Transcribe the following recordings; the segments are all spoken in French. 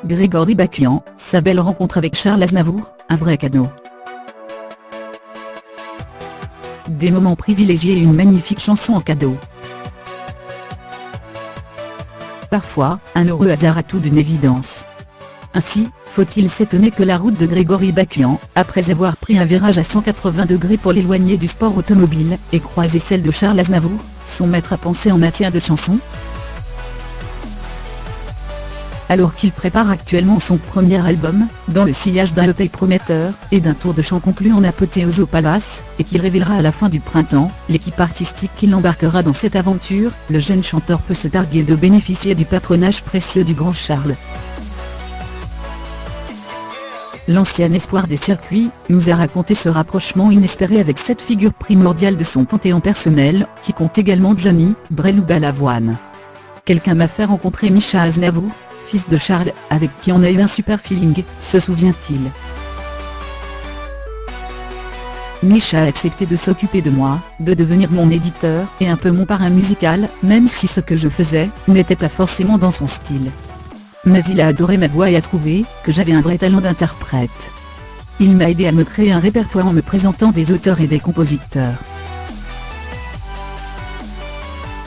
Grégory Bakian, sa belle rencontre avec Charles Aznavour, un vrai cadeau. Des moments privilégiés et une magnifique chanson en cadeau. Parfois, un heureux hasard a tout d'une évidence. Ainsi, faut-il s'étonner que la route de Grégory Bakian, après avoir pris un virage à 180 degrés pour l'éloigner du sport automobile, ait croisé celle de Charles Aznavour, son maître à penser en matière de chansons. Alors qu'il prépare actuellement son premier album, dans le sillage d'un EP prometteur, et d'un tour de chant conclu en apothéose au Palace, et qui révélera à la fin du printemps, l'équipe artistique qui l'embarquera dans cette aventure, le jeune chanteur peut se targuer de bénéficier du patronage précieux du grand Charles. L'ancien espoir des circuits, nous a raconté ce rapprochement inespéré avec cette figure primordiale de son panthéon personnel, qui compte également Johnny, Brel ou Balavoine. Quelqu'un m'a fait rencontrer Mischa Aznavour, fils de Charles, avec qui on a eu un super feeling, se souvient-il. Mischa a accepté de s'occuper de moi, de devenir mon éditeur et un peu mon parrain musical, même si ce que je faisais n'était pas forcément dans son style. Mais il a adoré ma voix et a trouvé que j'avais un vrai talent d'interprète. Il m'a aidé à me créer un répertoire en me présentant des auteurs et des compositeurs.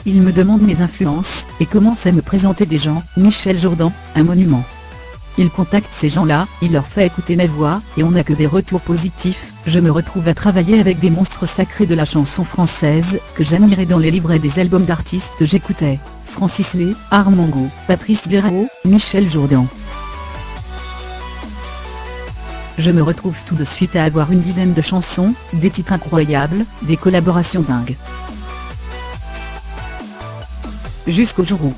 Il me demande mes influences, et commence à me présenter des gens, Michel Jourdan, un monument. Il contacte ces gens-là, il leur fait écouter ma voix, et on n'a que des retours positifs. Je me retrouve à travailler avec des monstres sacrés de la chanson française, que j'admirais dans les livrets des albums d'artistes que j'écoutais, Francis Lay, Armango, Patrice Verao, Michel Jourdan. Je me retrouve tout de suite à avoir une dizaine de chansons, des titres incroyables, des collaborations dingues. Jusqu'au jour où,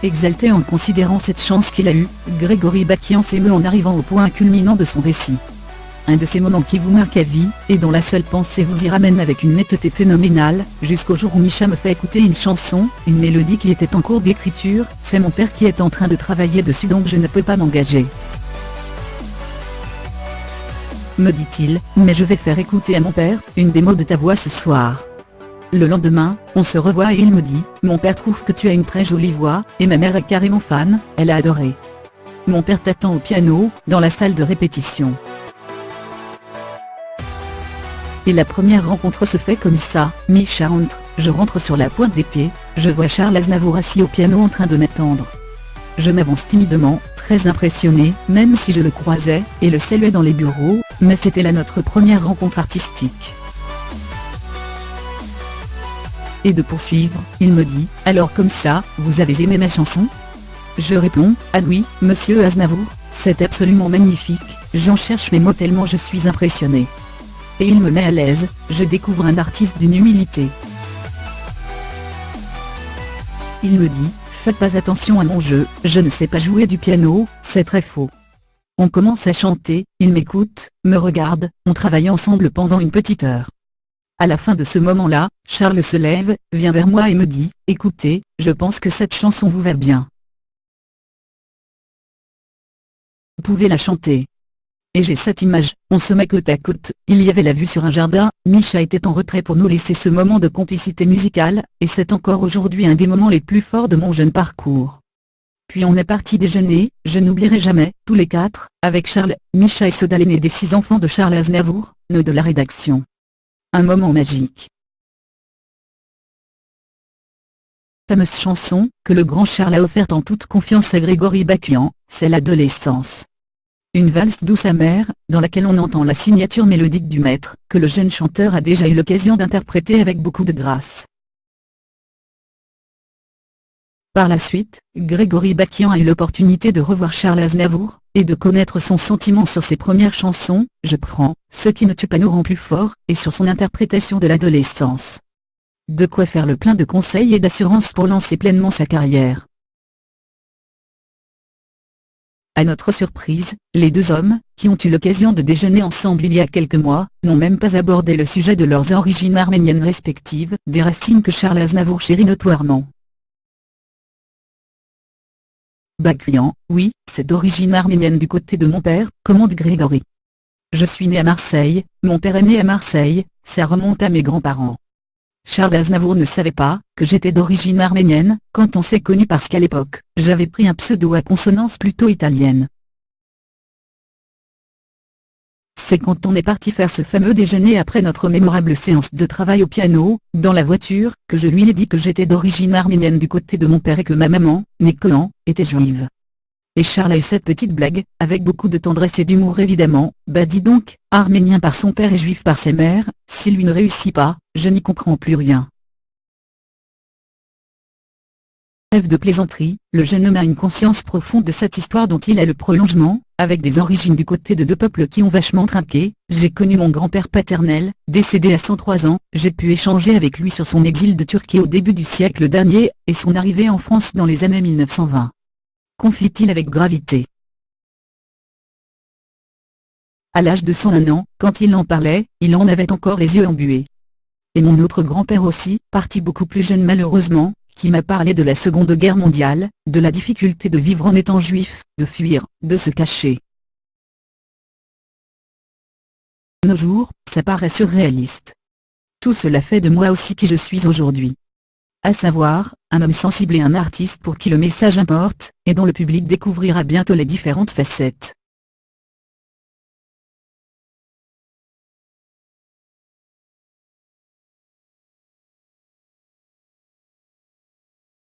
exalté en considérant cette chance qu'il a eue, Grégory Bakian s'émeut en arrivant au point culminant de son récit. Un de ces moments qui vous marque à vie, et dont la seule pensée vous y ramène avec une netteté phénoménale, jusqu'au jour où Mischa me fait écouter une chanson, une mélodie qui était en cours d'écriture. C'est mon père qui est en train de travailler dessus, donc je ne peux pas m'engager. Me dit-il, mais je vais faire écouter à mon père une démo de ta voix ce soir. Le lendemain, on se revoit et il me dit, mon père trouve que tu as une très jolie voix, et ma mère est carrément fan, elle a adoré. Mon père t'attend au piano, dans la salle de répétition. Et la première rencontre se fait comme ça, Mischa entre, je rentre sur la pointe des pieds, je vois Charles Aznavour assis au piano en train de m'attendre. Je m'avance timidement, très impressionné, même si je le croisais, et le saluais dans les bureaux, mais c'était là notre première rencontre artistique. Et de poursuivre, il me dit, alors comme ça, vous avez aimé ma chanson? Je réponds, ah oui, monsieur Aznavour, c'est absolument magnifique, j'en cherche mes mots tellement je suis impressionné. Et il me met à l'aise, je découvre un artiste d'une humilité. Il me dit, faites pas attention à mon jeu, je ne sais pas jouer du piano, c'est très faux. On commence à chanter, il m'écoute, me regarde, on travaille ensemble pendant une petite heure. À la fin de ce moment-là, Charles se lève, vient vers moi et me dit, écoutez, je pense que cette chanson vous va bien. Vous pouvez la chanter. Et j'ai cette image, on se met côte à côte, il y avait la vue sur un jardin, Mischa était en retrait pour nous laisser ce moment de complicité musicale, et c'est encore aujourd'hui un des moments les plus forts de mon jeune parcours. Puis on est parti déjeuner, je n'oublierai jamais, tous les quatre, avec Charles, Mischa et Soda, l'aîné des 6 enfants de Charles Aznavour, nœud de la rédaction. Un moment magique. Fameuse chanson, que le grand Charles a offerte en toute confiance à Grégory Bakian, c'est l'adolescence. Une valse douce amère, dans laquelle on entend la signature mélodique du maître, que le jeune chanteur a déjà eu l'occasion d'interpréter avec beaucoup de grâce. Par la suite, Grégory Bakian a eu l'opportunité de revoir Charles Aznavour, et de connaître son sentiment sur ses premières chansons, Je prends, Ce qui ne tue pas nous rend plus forts, et sur son interprétation de l'adolescence. De quoi faire le plein de conseils et d'assurance pour lancer pleinement sa carrière. À notre surprise, les deux hommes, qui ont eu l'occasion de déjeuner ensemble il y a quelques mois, n'ont même pas abordé le sujet de leurs origines arméniennes respectives, des racines que Charles Aznavour chérit notoirement. Bakian, oui, c'est d'origine arménienne du côté de mon père, commente Grégory. Je suis né à Marseille, mon père est né à Marseille, ça remonte à mes grands-parents. Charles Aznavour ne savait pas que j'étais d'origine arménienne, quand on s'est connu parce qu'à l'époque, j'avais pris un pseudo à consonance plutôt italienne. C'est quand on est parti faire ce fameux déjeuner après notre mémorable séance de travail au piano, dans la voiture, que je lui ai dit que j'étais d'origine arménienne du côté de mon père et que ma maman, née Kohan, était juive. Et Charles a eu cette petite blague, avec beaucoup de tendresse et d'humour évidemment, bah dis donc, arménien par son père et juif par ses mères, si lui ne réussit pas, je n'y comprends plus rien. Trêve de plaisanterie, le jeune homme a une conscience profonde de cette histoire dont il est le prolongement, avec des origines du côté de deux peuples qui ont vachement trinqué. J'ai connu mon grand-père paternel, décédé à 103 ans, j'ai pu échanger avec lui sur son exil de Turquie au début du siècle dernier, et son arrivée en France dans les années 1920. Confie-t-il avec gravité. À l'âge de 101 ans, quand il en parlait, il en avait encore les yeux embués. Et mon autre grand-père aussi, parti beaucoup plus jeune malheureusement, qui m'a parlé de la Seconde Guerre mondiale, de la difficulté de vivre en étant juif, de fuir, de se cacher. De nos jours, ça paraît surréaliste. Tout cela fait de moi aussi qui je suis aujourd'hui. À savoir, un homme sensible et un artiste pour qui le message importe, et dont le public découvrira bientôt les différentes facettes.